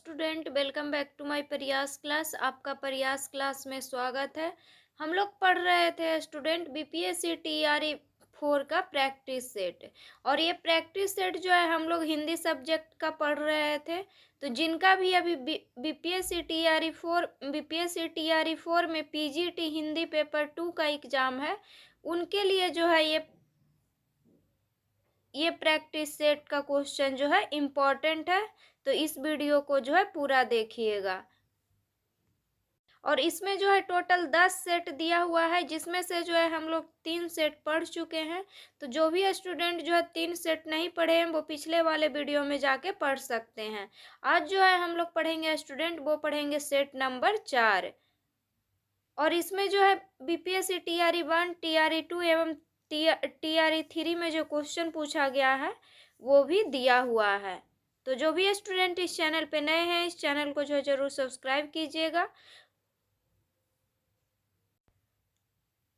Student, welcome back to my Prayas class. आपका Prayas class में स्वागत है। हम लोग पढ़ रहे थे स्टूडेंट बीपीएससी टीआरई 4 का प्रैक्टिस सेट। और ये प्रैक्टिस सेट जो है हम लोग हिंदी सब्जेक्ट का पढ़ रहे थे। तो जिनका भी अभी बीपीएससी टीआरई 4 में पीजीटी हिंदी पेपर 2 का एग्जाम है, उनके लिए जो है ये प्रैक्टिस सेट का क्वेश्चन जो है इम्पोर्टेंट है। तो इस वीडियो को जो है पूरा देखिएगा। और इसमें जो है टोटल 10 सेट दिया हुआ है, जिसमें से जो है हम लोग 3 सेट पढ़ चुके हैं। तो जो भी स्टूडेंट जो है 3 सेट नहीं पढ़े हैं वो पिछले वाले वीडियो में जाके पढ़ सकते हैं। आज जो है हम लोग पढ़ेंगे स्टूडेंट, वो पढ़ेंगे सेट नंबर 4। और इसमें जो है बीपीएससी टीआरई 1, टीआरई 2 एवं टीआरई 3 में जो क्वेश्चन पूछा गया है वो भी दिया हुआ है। तो जो भी स्टूडेंट इस चैनल पे नए हैं, इस चैनल को जो जरूर सब्सक्राइब कीजिएगा।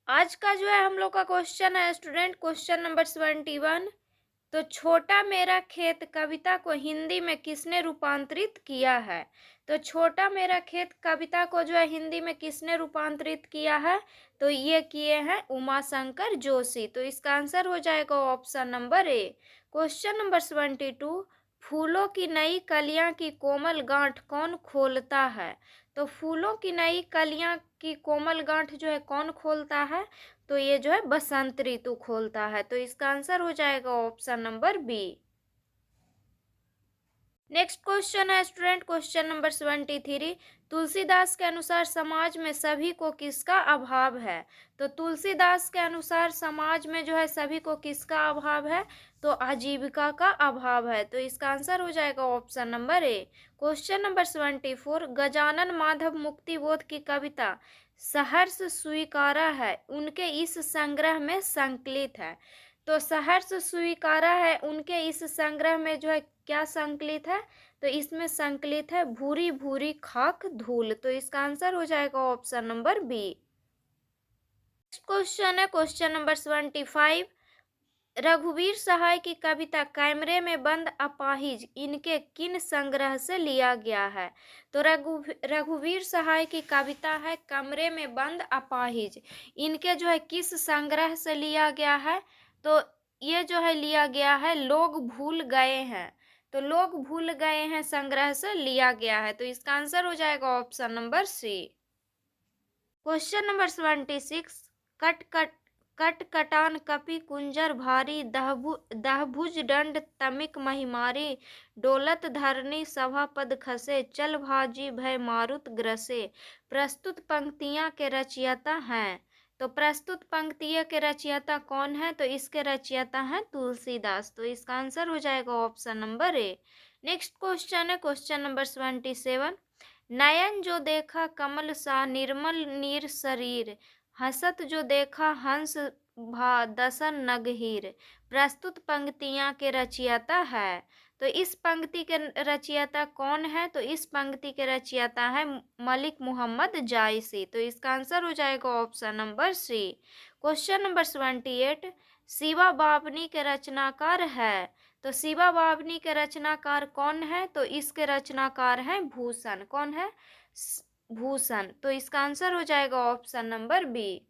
आज का जो है हम लोग का क्वेश्चन है स्टूडेंट, क्वेश्चन नंबर 71। तो छोटा मेरा खेत कविता को हिंदी में किसने रूपांतरित किया है? तो छोटा मेरा खेत कविता को जो है हिंदी में किसने रूपांतरित किया है? तो ये किए हैं उमाशंकर जोशी। तो इसका आंसर हो जाएगा option number A. Question number 72। फूलों की नई कलियां की कोमल गांठ कौन खोलता है? तो फूलों की नई कलियां की कोमल गांठ जो है कौन खोलता है? तो ये जो है बसंत ऋतु खोलता है। तो इसका आंसर हो जाएगा option number B. Next question है स्टूडेंट, क्वेश्चन नंबर 73। तुलसीदास के अनुसार समाज में सभी को किसका अभाव है? तो तुलसीदास के अनुसार समाज में जो है सभी को किसका अभाव है? तो आजीविका का अभाव है। तो इसका आंसर हो जाएगा option number A. Question number 74। Gajanan Madhav Muktibodh की कविता सहर्ष स्वीकारा है उनके इस संग्रह में संकलित है। तो सहर्ष स्वीकारा है उनके इस संग्रह में जो है क्या संकलित है? तो इसमें संकलित है भूरी भूरी खाक धूल। तो इसका आंसर हो जाएगा option number B. Next question है क्वेश्चन नंबर 75। रघुवीर सहाय की कविता कैमरे में बंद अपाहिज इनके किन संग्रह से लिया गया है? तो रघुवीर सहाय की कविता है कमरे में बंद अपाहिज, इनके जो है किस संग्रह से लिया गया है? तो ये जो है लिया गया है लोग भूल गए हैं। तो लोग भूल गए हैं संग्रह से लिया गया है। तो इसका आंसर हो जाएगा option number C. Question number 76। कट कट कट कटान कपि कुंजर भारी दहभुज दंड तमिक महिमारी डोलत धरनी सभा पद खसे चल भाजी भय मारुत ग्रसे। प्रस्तुत पंक्तियां के रचयिता हैं। तो प्रस्तुत पंक्तियों के रचयिता कौन है? तो इसके रचयिता हैं तुलसीदास। तो इसका आंसर हो जाएगा option number A. Next question है क्वेश्चन नंबर 77। नयन जो देखा कमल सा निर्मल नीर शरीर हसत जो देखा हंस भा दसन नगहीर। प्रस्तुत पंक्तियां के रचयिता है। तो इस पंक्ति के रचयिता कौन है? तो इस पंक्ति के रचयिता है मलिक मोहम्मद जायसी। तो इसका आंसर हो जाएगा option number C. Question number 78। Shiva Bavani के रचनाकार है। तो शिवा बावनी के रचनाकार कौन है? तो इसके रचनाकार हैं भूषण। कौन है? भूषण। तो इसका आंसर हो जाएगा option number B.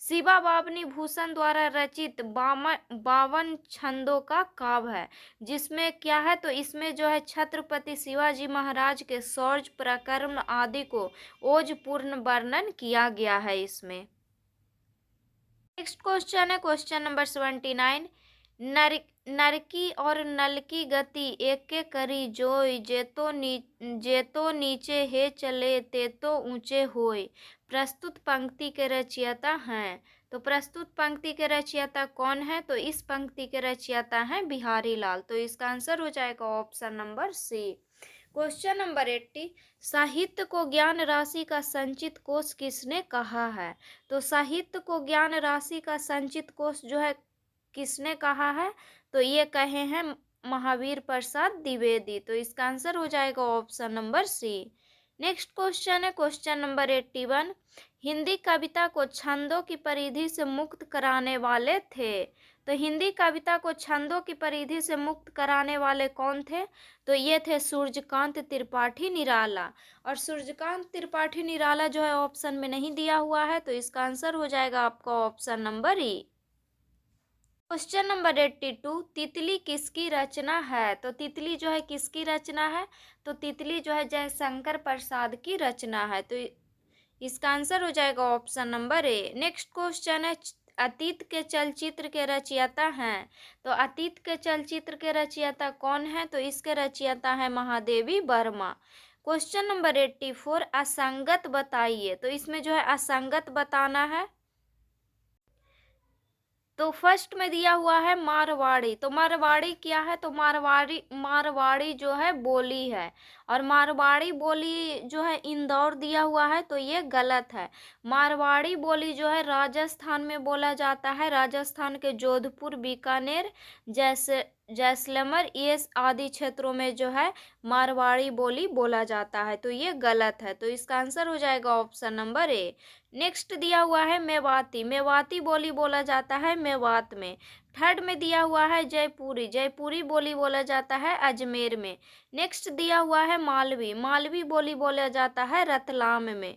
Shiva Bavani Bhushan द्वारा रचित 52 छंदों का काव्य है, जिसमें क्या है? तो इसमें जो है छत्रपति शिवाजी महाराज के शौर्य पराक्रम आदि को ओजपूर्ण वर्णन किया गया है इसमें। नेक्स्ट क्वेश्चन है क्वेश्चन नंबर 79। नरकी और नलकी गति एके करी जोय जेतो नीचे हे चले ते तो ऊंचे होय। प्रस्तुत पंक्ति के रचयिता हैं। तो प्रस्तुत पंक्ति के रचयिता कौन है? तो इस पंक्ति के रचयिता हैं बिहारी लाल। तो इसका आंसर हो जाएगा option number C. Question number 80। साहित्य को ज्ञान राशि का संचित कोश किसने कहा है? तो साहित्य को ज्ञान राशि का संचित कोश जो है किसने कहा है? तो ये कहे हैं महावीर प्रसाद द्विवेदी। तो इसका आंसर हो जाएगा option number C. Next question है क्वेश्चन नंबर 81। हिंदी कविता को छंदों की परिधि से मुक्त कराने वाले थे। तो हिंदी कविता को छंदों की परिधि से मुक्त कराने वाले कौन थे? तो ये थे सूर्यकांत त्रिपाठी निराला। और सूर्यकांत त्रिपाठी निराला जो है ऑप्शन में नहीं दिया हुआ है, तो इसका आंसर हो जाएगा आपका ऑप्शन नंबर ई। क्वेश्चन नंबर 82, तितली किसकी रचना है? तो तितली जो है किसकी रचना है? तो तितली जो है जयशंकर प्रसाद की रचना है। तो इसका आंसर हो जाएगा option number A. Next question है, अतीत के चलचित्र के रचयिता हैं। तो अतीत के चलचित्र के रचयिता कौन है? तो इसके रचयिता है महादेवी वर्मा। क्वेश्चन नंबर 84, असंगत बताइए। तो इसमें जो है असंगत बताना है। तो फर्स्ट में दिया हुआ है मारवाड़ी। तो मारवाड़ी क्या है? तो मारवाड़ी जो है बोली है, और मारवाड़ी बोली जो है इंदौर दिया हुआ है, तो ये गलत है। मारवाड़ी बोली जो है राजस्थान में बोला जाता है। राजस्थान के जोधपुर, बीकानेर, जैसलमेर ये आदि क्षेत्रों में जो है मारवाड़ी बोली बोला जाता है, तो ये गलत है। तो इसका आंसर हो जाएगा ऑप्शन नंबर ए। नेक्स्ट दिया हुआ है मेवाती। मेवाती बोली बोला जाता है मेवात में। थर्ड में दिया हुआ है जयपुरी। जयपुरी बोली बोला जाता है अजमेर में। नेक्स्ट दिया हुआ है मालवी। मालवी बोली बोला जाता है रतलाम में।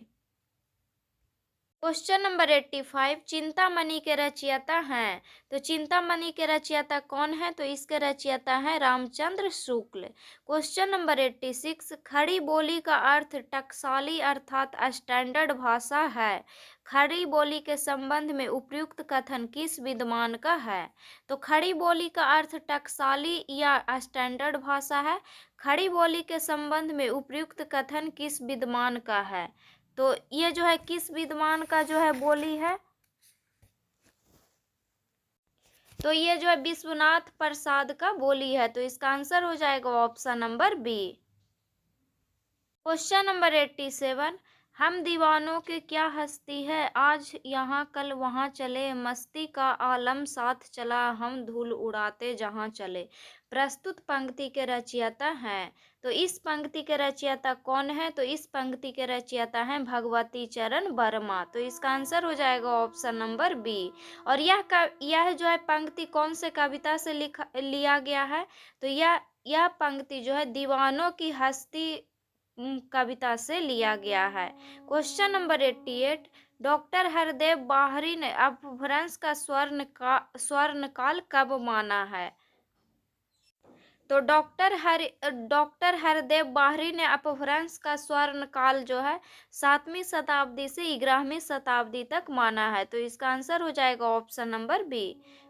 क्वेश्चन नंबर 85, चिंतामणि के रचयिता हैं। तो चिंतामणि के रचयिता कौन है? तो इसके रचयिता हैं रामचंद्र शुक्ल। क्वेश्चन नंबर 86, खड़ी बोली का अर्थ टकसाली अर्थात स्टैंडर्ड भाषा है। खड़ी बोली के संबंध में उपयुक्त कथन किस विद्वान का है? तो खड़ी बोली का अर्थ टकसाली या स्टैंडर्ड भाषा है। खड़ी बोली के संबंध में उपयुक्त कथन किस विद्वान का है? तो ये जो है किस विद्वान का जो है बोली है? तो ये जो है विश्वनाथ प्रसाद का बोली है। तो इसका आंसर हो जाएगा option number B. Question number 87, हम दीवानों की क्या हस्ती है, आज यहाँ कल वहाँ चले, मस्ती का आलम साथ चला, हम धूल उड़ाते जहाँ चले। प्रस्तुत पंक्ति के रचयिता हैं। तो इस पंक्ति के रचयिता कौन है? तो इस पंक्ति के रचयिता हैं भगवती चरण वर्मा। तो इसका आंसर हो जाएगा ऑप्शन नंबर बी। और यह जो है पंक्ति कौन से कविता से लिया गया है? तो यह पंक्ति जो है दीवानों की हस्ती कविता से लिया गया है। क्वेश्चन नंबर 88, डॉक्टर हरदेव बाहरी ने अपभ्रंश का स्वर्णकाल कब माना है? तो डॉक्टर हरदेव बाहरी ने अपभ्रंश का स्वर्णकाल जो है 7वीं शताब्दी से 11वीं शताब्दी तक माना है। तो इसका आंसर हो जाएगा option number B.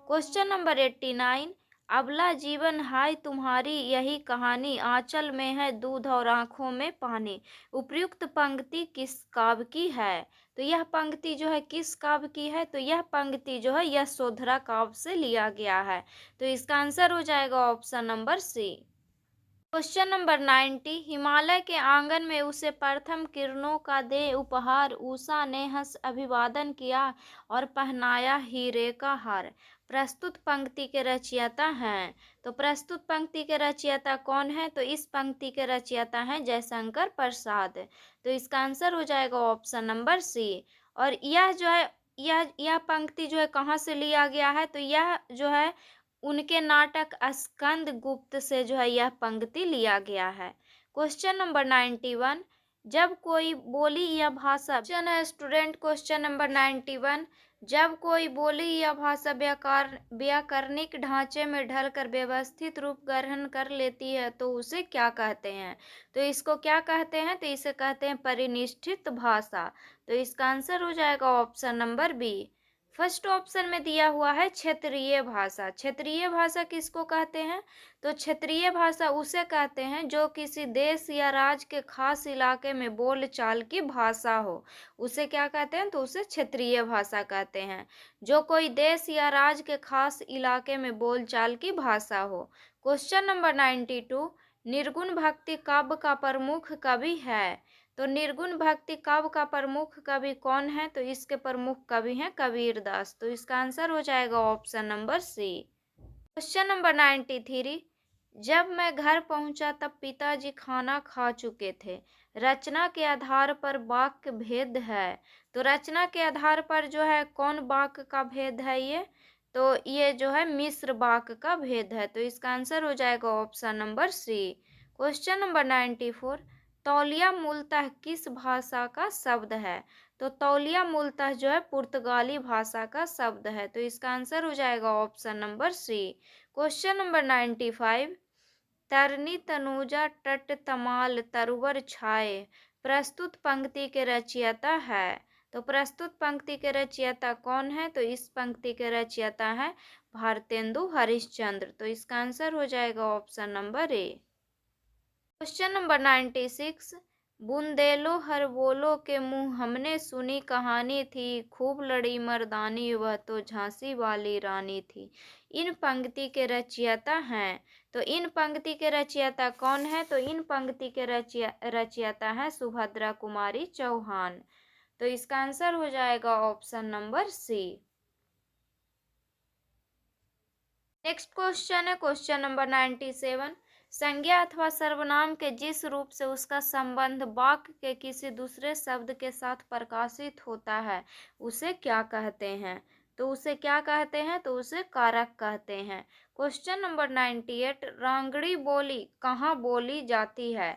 Question number 89, अबला जीवन हाय तुम्हारी यही कहानी, आंचल में है दूध और आंखों में पानी। उपयुक्त पंक्ति किस काव्य की है? तो यह पंक्ति जो है किस काव्य की है? तो यह पंक्ति जो है यशोधरा काव्य से लिया गया है। तो इसका आंसर हो जाएगा option number C. Question number 90, Himalaya के आंगन में उसे प्रथम किरणों का दे उपहार, उषा ने हंस अभिवादन किया और पहनाया हीरे का हार। प्रस्तुत पंक्ति के रचयिता हैं। तो प्रस्तुत पंक्ति के रचयिता कौन है? तो इस पंक्ति के रचयिता हैं जयशंकर प्रसाद। तो इसका आंसर हो जाएगा ऑप्शन नंबर सी। और यह जो है यह पंक्ति जो है कहाँ से लिया गया है? तो यह जो है उनके नाटक स्कंद गुप्त से जो है यह पंक्ति लिया गया है। क्वेश्चन नंबर 91, जब कोई बोली या भाषा स्टूडेंट क्वेश्चन नंबर 91, जब कोई बोली या भाषा व्याकरणिक ढांचे में ढलकर व्यवस्थित रूप ग्रहण कर लेती है तो उसे क्या कहते हैं? तो इसको क्या कहते हैं? तो इसे कहते हैं परिनिष्ठित भाषा। तो इसका आंसर हो जाएगा option number B. First option में दिया हुआ है क्षेत्रीय भाषा। क्षेत्रीय भाषा किसको कहते हैं? तो क्षेत्रीय भाषा उसे कहते हैं जो किसी देश या राज्य के खास इलाके में बोल चाल की भाषा हो, उसे क्या कहते हैं? तो उसे क्षेत्रीय भाषा कहते हैं, जो कोई देश या राज्य के खास इलाके में बोल चाल की भाषा हो। क्वेश्चन नंबर 92, निर्गुण भक्ति काव्य का प्रमुख कवि है। तो निर्गुण भक्ति काव्य का प्रमुख कवि कौन है? तो इसके प्रमुख कवि हैं कबीर दास। तो इसका आंसर हो जाएगा option number C. Question number 93, जब मैं घर पहुंचा तब पिताजी खाना खा चुके थे, रचना के आधार पर वाक्य भेद है। तो रचना के आधार पर जो है कौन वाक्य का भेद है ये? तो ये जो है मिस्र बाक का भेद है। तो इसका आंसर हो जाएगा option number C. Question number 94, तौलिया मूलतः किस भाषा का शब्द है? तो तौलिया मूलतः जो है पुर्तगाली भाषा का शब्द है। तो इसका आंसर हो जाएगा option number C. Question number 95, तरनी तनुजा टट तमाल तरवर छाए प्रस्तुत पंक्ति के रचयिता है। तो प्रस्तुत पंक्ति के रचयिता कौन है? तो इस पंक्ति के रचयिता है भारतेंदु हरिश्चंद्र। तो इसका आंसर हो जाएगा option number A. Question number 96, बुंदेलो हर बोलो के मुंह हमने सुनी कहानी थी खूब लड़ी मर्दानी वह तो झांसी वाली रानी थी। इन पंक्ति के रचयिता हैं। तो इन पंक्ति के रचयिता कौन है? तो इन पंक्ति के रचयिता है सुभद्रा कुमारी चौहान। तो इसका आंसर हो जाएगा option number C. Next question है क्वेश्चन नंबर 97, संज्ञा अथवा सर्वनाम के जिस रूप से उसका संबंध वाक्य के किसी दूसरे शब्द के साथ प्रकाशित होता है उसे क्या कहते हैं? तो उसे क्या कहते हैं? तो उसे कारक कहते हैं। क्वेश्चन नंबर 98, रांगड़ी बोली कहाँ बोली जाती है?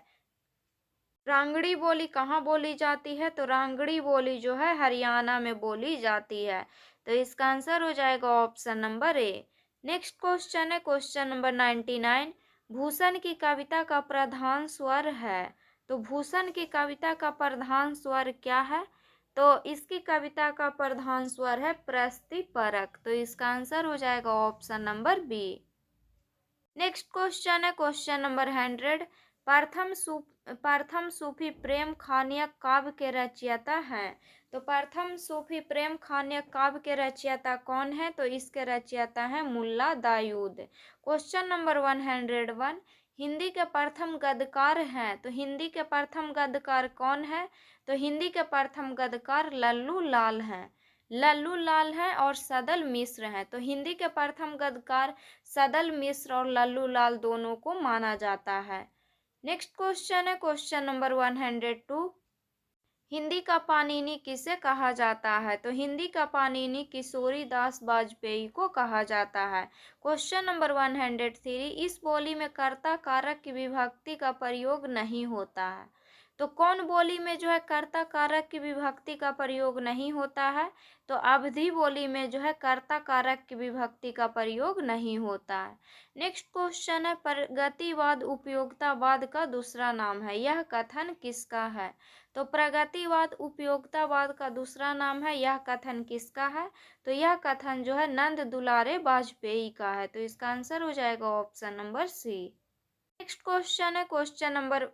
रांगड़ी बोली कहाँ बोली जाती है? तो रांगड़ी बोली जो है हरियाणा में बोली जाती है। तो इसका आंसर हो जाएगा option number A. Next question है क्वेश्चन नंबर 99, भूषण की कविता का प्रधान स्वर है। तो भूषण की कविता का प्रधान स्वर क्या है? तो इसकी कविता का प्रधान स्वर है प्रस्थिपरक। तो इसका आंसर हो जाएगा option number B. Next question है क्वेश्चन नंबर 100, प्रथम सूफी प्रेम खानियक काव्य के रचयिता हैं। तो प्रथम सूफी प्रेम खानियक काव्य के रचयिता कौन है? तो इसके रचयिता हैं मुल्ला दाऊद। क्वेश्चन नंबर 101, हिंदी के प्रथम गद्यकार हैं। तो हिंदी के प्रथम गद्यकार कौन है? तो हिंदी के प्रथम गद्यकार लल्लू लाल हैं। लल्लू लाल हैं और सदल मिश्र हैं। तो हिंदी के प्रथम गद्यकार सदल मिश्र और लल्लू लाल दोनों को माना जाता है। नेक्स्ट क्वेश्चन है क्वेश्चन नंबर 102, हिंदी का पाणिनि किसे कहा जाता है? तो हिंदी का पाणिनि किशोरी दास वाजपेयी को कहा जाता है। क्वेश्चन नंबर 103, इस बोली में कर्ता कारक की विभक्ति का प्रयोग नहीं होता है। तो कौन बोली में जो है कर्ता कारक की विभक्ति का प्रयोग नहीं होता है? तो अवधी बोली में जो है कर्ता कारक की विभक्ति का प्रयोग नहीं होता है। नेक्स्ट क्वेश्चन है, प्रगतिवाद उपयोगितावाद का दूसरा नाम है, यह कथन किसका है? तो प्रगतिवाद उपयोगितावाद का दूसरा नाम है, यह कथन किसका है? तो यह कथन जो है नंद दुलारे वाजपेयी का है। तो इसका आंसर हो जाएगा option number C. Next question है क्वेश्चन नंबर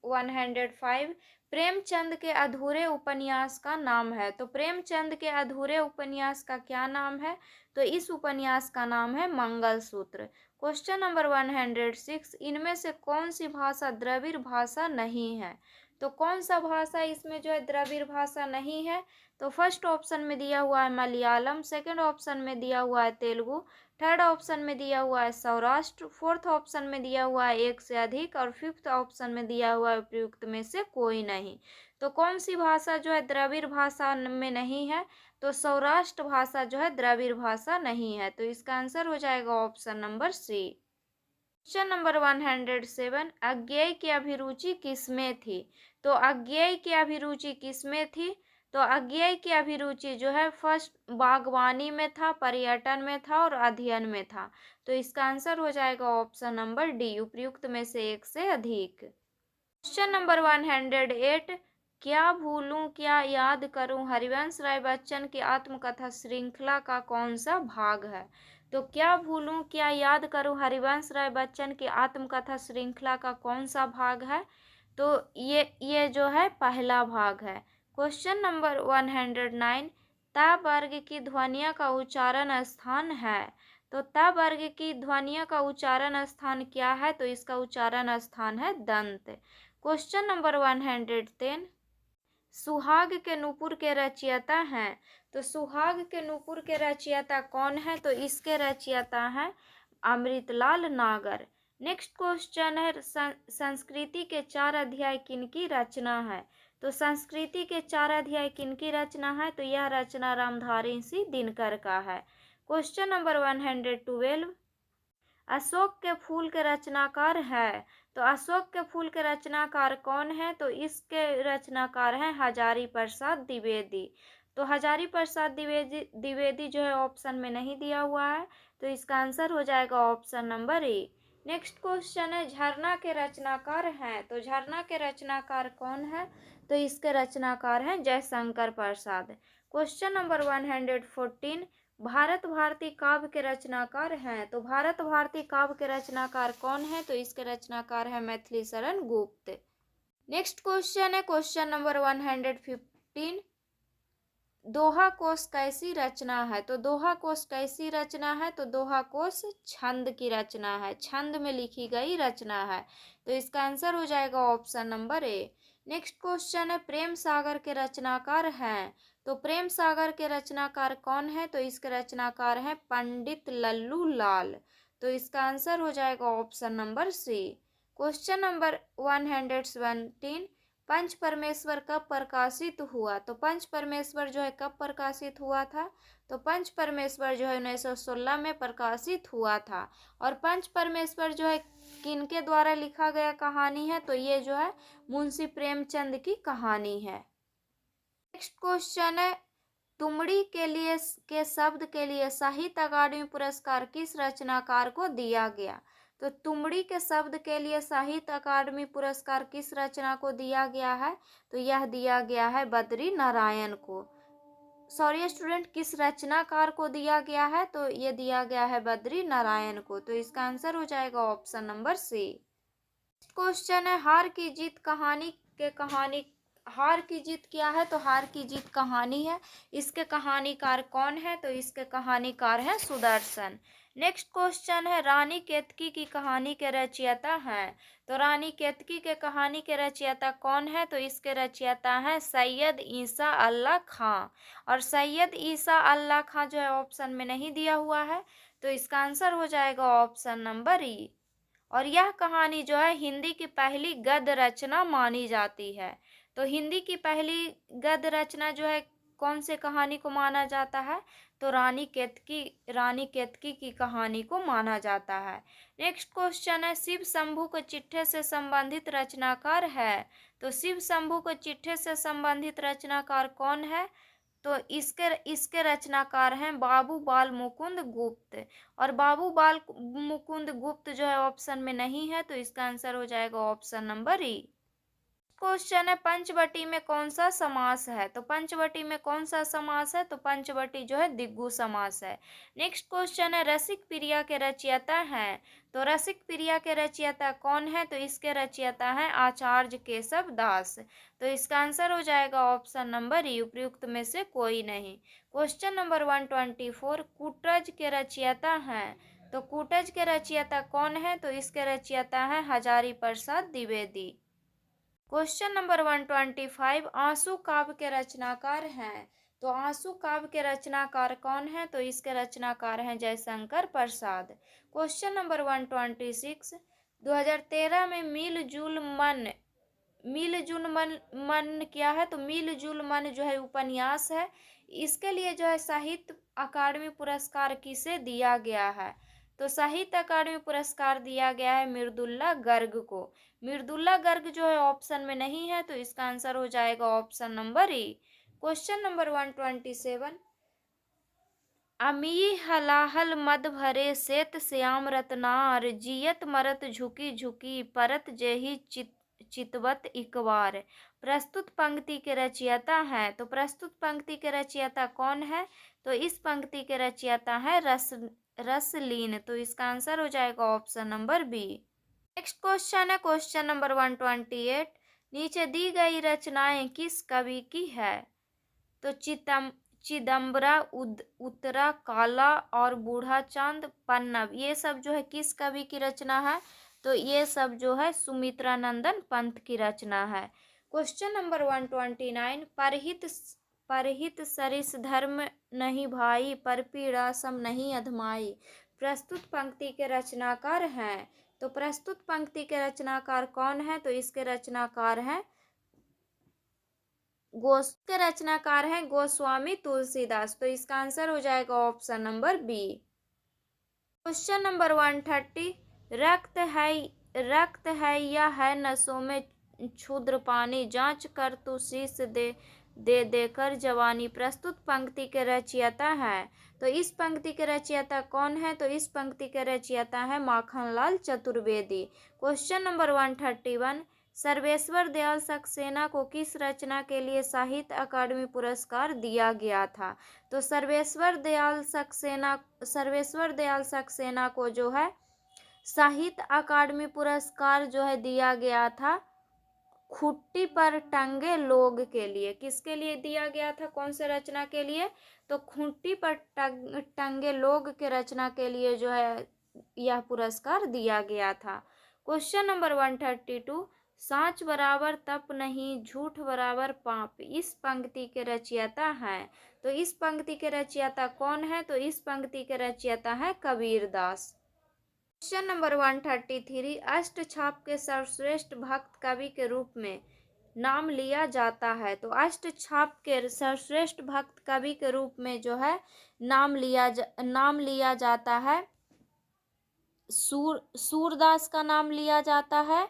105, प्रेमचंद के अधूरे उपन्यास का नाम है। तो प्रेमचंद के अधूरे उपन्यास का क्या नाम है? तो इस उपन्यास का नाम है मंगलसूत्र। क्वेश्चन नंबर 106, इनमें से कौन सी भाषा द्रविड़ भाषा नहीं है? तो कौन सा भाषा इसमें जो है द्रविड़ भाषा नहीं है? तो फर्स्ट ऑप्शन में दिया हुआ है मलयालम, सेकंड ऑप्शन में दिया हुआ है तेलुगु, थर्ड ऑप्शन में दिया हुआ है सौराष्ट्र, फोर्थ ऑप्शन में दिया हुआ है एक से अधिक और फिफ्थ ऑप्शन में दिया हुआ है उपयुक्त में से कोई नहीं। तो कौन सी भाषा जो है द्रविड़ भाषा में नहीं है? तो सौराष्ट्र भाषा जो है द्रविड़ भाषा नहीं है। तो इसका आंसर हो जाएगा option number C. Question number 107, Agyeya की अभिरुचि किसमें थी? तो अज्ञेय की अभिरुचि किसमें थी? तो अज्ञेय की अभिरुचि जो है फर्स्ट बागवानी में था, पर्यटन में था और अध्ययन में था। तो इसका आंसर हो जाएगा ऑप्शन नंबर डी, उपयुक्त में से एक से अधिक। क्वेश्चन नंबर 108, क्या भूलूं क्या याद करूं हरिवंश राय बच्चन की आत्मकथा श्रृंखला का कौन सा भाग है? तो क्या भूलूं क्या याद करूं हरिवंश राय बच्चन की आत्मकथा श्रृंखला का कौन सा भाग है? तो ये जो है पहला भाग है। क्वेश्चन नंबर 109, ता वर्ग की ध्वनियों का उच्चारण स्थान है। तो ता वर्ग की ध्वनियों का उच्चारण स्थान क्या है? तो इसका उच्चारण स्थान है दंत। क्वेश्चन नंबर 110, सुहाग के नूपुर के रचयिता हैं। तो सुहाग के नूपुर के रचयिता कौन है? तो इसके रचयिता हैं अमृतलाल नागर। नेक्स्ट क्वेश्चन है, संस्कृति के 4 अध्याय किनकी रचना है? तो संस्कृति के 4 अध्याय किनकी रचना है? तो यह रचना रामधारी सिंह दिनकर का है। क्वेश्चन नंबर 112, अशोक के फूल के रचनाकार है। तो अशोक के फूल के रचनाकार कौन है? तो इसके रचनाकार हैं हजारी प्रसाद द्विवेदी। तो हजारी प्रसाद द्विवेदी जो है ऑप्शन में नहीं दिया हुआ है, तो इसका आंसर हो जाएगा option number A. Next question है, झरना के रचनाकार हैं। तो झरना के रचनाकार कौन है? तो इसके रचनाकार हैं जयशंकर प्रसाद। क्वेश्चन नंबर 114, भारत भारती काव्य के रचनाकार हैं। तो भारत भारती काव्य के रचनाकार कौन है? तो इसके रचनाकार है मैथिली शरण गुप्त। नेक्स्ट क्वेश्चन है क्वेश्चन नंबर 115, दोहा कोश कैसी रचना है? तो दोहा कोश कैसी रचना है? तो दोहा कोश छंद की रचना है, छंद में लिखी गई रचना है। तो इसका आंसर हो जाएगा option number A. Next question है, प्रेम सागर के रचनाकार हैं। तो प्रेम सागर के रचनाकार कौन है? तो इसके रचनाकार हैं पंडित लल्लू लाल। तो इसका आंसर हो जाएगा option number C. Question number 117, Panch Parmeshwar कब प्रकाशित हुआ? तो पंच परमेश्वर जो है कब प्रकाशित हुआ था? तो पंच परमेश्वर जो है 1916 में प्रकाशित हुआ था। और पंच परमेश्वर जो है किनके द्वारा लिखा गया कहानी है? तो ये जो है मुंशी प्रेमचंद की कहानी है। नेक्स्ट क्वेश्चन है, तुमड़ी के शब्द के लिए साहित्य अकादमी पुरस्कार किस रचनाकार को दिया गया? तो तुमड़ी के शब्द के लिए साहित्य अकादमी पुरस्कार किस रचना को दिया गया है? तो यह दिया गया है बद्री नारायण को। सॉरी स्टूडेंट, किस रचनाकार को दिया गया है? तो ये दिया गया है बद्री नारायण को। तो इसका आंसर हो जाएगा ऑप्शन नंबर सी। क्वेश्चन है, हार की जीत हार की जीत क्या है? तो हार की जीत कहानी है। इसके कहानीकार कौन है? तो इसके कहानीकार है सुदर्शन। नेक्स्ट क्वेश्चन है, रानी केतकी की कहानी के रचयिता हैं। तो रानी केतकी के कहानी के रचयिता कौन है? तो इसके रचयिता हैं सैयद ईसा अल्लाह खां। और सैयद ईसा अल्लाह खां जो है ऑप्शन में नहीं दिया हुआ है, तो इसका आंसर हो जाएगा ऑप्शन नंबर ई। और यह कहानी जो है हिंदी की पहली गद्य रचना मानी जाती है। तो हिंदी की पहली गद्य रचना जो है कौन से कहानी को माना जाता है? तो रानी केतकी की कहानी को माना जाता है। नेक्स्ट क्वेश्चन है, शिव शंभू को चिट्ठे से संबंधित रचनाकार है। तो शिव शंभू को चिट्ठे से संबंधित रचनाकार कौन है? तो इसके रचनाकार हैं बाबू बाल मुकुंद गुप्त। और बाबू बाल मुकुंद गुप्त जो है ऑप्शन में नहीं है, तो इसका आंसर हो जाएगा ऑप्शन नंबर ई। क्वेश्चन है, पंचवटी में कौन सा समास है? तो पंचवटी में कौन सा समास है? तो पंचवटी जो है द्विगु समास है। नेक्स्ट क्वेश्चन है, रसिक प्रिया के रचयिता हैं। तो रसिक प्रिया के रचयिता कौन है? तो इसके रचयिता हैं आचार्य केशव दास। तो इसका आंसर हो जाएगा ऑप्शन नंबर ई, उपयुक्त में से कोई नहीं। क्वेश्चन नंबर 124, कूटज के रचयिता हैं। तो कूटज के रचयिता कौन है? तो इसके रचयिता हैं हजारी प्रसाद द्विवेदी। क्वेश्चन नंबर 125, आंसू काव्य के रचनाकार हैं। तो आंसू काव्य के रचनाकार कौन है? तो इसके रचनाकार हैं जयशंकर प्रसाद। क्वेश्चन नंबर 126, 2013 में मिल जुल मन क्या है? तो मिल जुल मन जो है उपन्यास है। इसके लिए जो है साहित्य अकादमी पुरस्कार किसे दिया गया है? तो साहित्य अकादमी पुरस्कार दिया गया है मृदुल्ला गर्ग को। मृदुल्ला गर्ग जो है ऑप्शन में नहीं है, तो इसका आंसर हो जाएगा ऑप्शन नंबर ई। क्वेश्चन नंबर 127, अमी हलाहल मद भरे श्वेत श्याम रत्नार, जियत मरत झुकी झुकी परत जेहि चितवत इकबार। प्रस्तुत पंक्ति के रचयिता हैं। तो प्रस्तुत पंक्ति के रचयिता कौन है? तो इस पंक्ति के रचयिता है रसलीन। तो इसका आंसर हो जाएगा option number B. Next question है क्वेश्चन नंबर 128, नीचे दी गई रचनाएं किस कवि की है? तो चिदम्बरा, उत्तरा, काला और बूढ़ा चांद, पन्नव, ये सब जो है किस कवि की रचना है? तो ये सब जो है सुमित्रानंदन पंत की रचना है। क्वेश्चन नंबर 129, परहित सरिस धर्म नहीं भाई, पर पीड़ा सम नहीं अधमाई। प्रस्तुत पंक्ति के रचनाकार हैं। तो प्रस्तुत पंक्ति के रचनाकार कौन है? तो इसके रचनाकार हैं के रचनाकार हैं गोस्वामी तुलसीदास। तो इसका आंसर हो जाएगा option number B. Question number 130, रक्त है या है नसों में क्षुद्र पानी, जांच कर तू शीश दे देकर जवानी। प्रस्तुत पंक्ति के रचयिता है, तो इस पंक्ति के रचयिता कौन है? तो इस पंक्ति के रचयिता है माखनलाल चतुर्वेदी। क्वेश्चन नंबर 131, सर्वेश्वर दयाल सक्सेना को किस रचना के लिए साहित्य अकादमी पुरस्कार दिया गया था? तो सर्वेश्वर दयाल सक्सेना को जो है साहित्य अकादमी पुरस्कार जो है दिया गया था खुट्टी पर टंगे लोग के लिए। किसके लिए दिया गया था? कौन से रचना के लिए? तो खुट्टी पर टंगे लोग के रचना के लिए जो है यह पुरस्कार दिया गया था। क्वेश्चन नंबर 132, साँच बराबर तप नहीं, झूठ बराबर पाप, इस पंक्ति के रचयिता हैं। तो इस पंक्ति के रचयिता कौन है? तो इस पंक्ति के रचयिता है कबीरदास। क्वेश्चन नंबर 133, अष्टछाप के सर्वश्रेष्ठ भक्त कवि के रूप में नाम लिया जाता है। तो अष्टछाप के सर्वश्रेष्ठ भक्त कवि के रूप में जो है नाम लिया जाता है सूरदास का नाम लिया जाता है,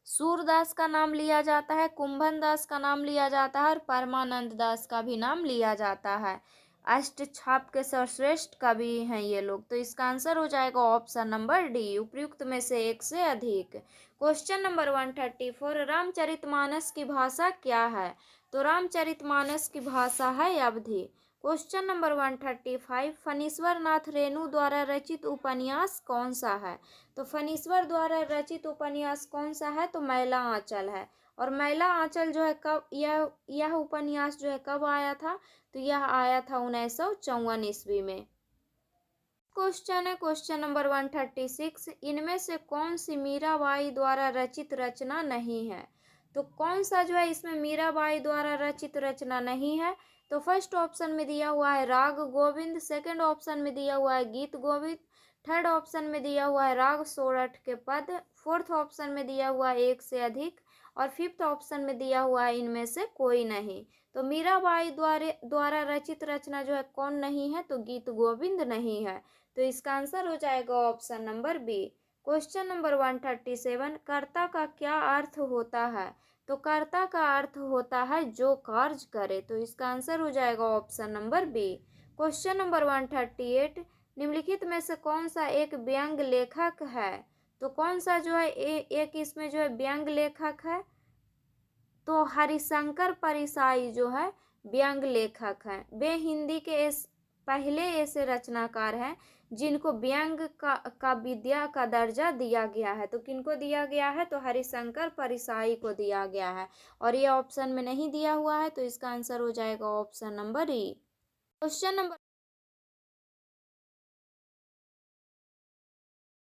सूरदास का नाम लिया जाता है, कुंभन दास का नाम लिया जाता है और परमानंद दास का भी नाम लिया जाता है। अष्टछाप के सर्वश्रेष्ठ कवि हैं ये लोग। तो इसका आंसर हो जाएगा ऑप्शन नंबर डी, उपयुक्त में से एक से अधिक। क्वेश्चन नंबर 134, रामचरितमानस की भाषा क्या है? तो रामचरितमानस की भाषा है अवधी। क्वेश्चन नंबर 135, फणीश्वर नाथ रेणु द्वारा रचित उपन्यास कौन सा है? तो फणीश्वर द्वारा रचित उपन्यास कौन सा है? तो मैला आंचल है। और मैला आंचल जो है कब यह उपन्यास जो है कब आया था? तो यह आया था 1954 ईस्वी में। क्वेश्चन है क्वेश्चन नंबर 136, इनमें से कौन सी मीराबाई द्वारा रचित रचना नहीं है? तो कौन सा जो है इसमें मीराबाई द्वारा रचित रचना नहीं है? तो फर्स्ट ऑप्शन में दिया हुआ है राग गोविंद, सेकंड ऑप्शन में दिया हुआ है गीत गोविंद, थर्ड ऑप्शन में दिया हुआ है राग सोरठ के पद, फोर्थ ऑप्शन में दिया हुआ है एक से अधिक, और फिफ्थ ऑप्शन में दिया हुआ है इनमें से कोई नहीं। तो मीराबाई द्वारा रचित रचना जो है कौन नहीं है? तो गीत गोविंद नहीं है। तो इसका आंसर हो जाएगा option number B. Question number 137, कर्ता का क्या अर्थ होता है? तो कर्ता का अर्थ होता है जो कार्य करे। तो इसका आंसर हो जाएगा option number B. Question number 138, निम्नलिखित में से कौन सा एक व्यंग लेखक है? तो कौन सा जो है एक इसमें जो है व्यंग लेखक है? तो हरिशंकर परिसाई जो है व्यंग लेखक हैं। वे हिंदी के पहले ऐसे रचनाकार हैं जिनको व्यंग का विद्या का दर्जा दिया गया है। तो किनको दिया गया है? तो हरिशंकर परिसाई को दिया गया है। और ये ऑप्शन में नहीं दिया हुआ है, तो इसका आंसर हो जाएगा ऑप्शन नंबर ई। Question number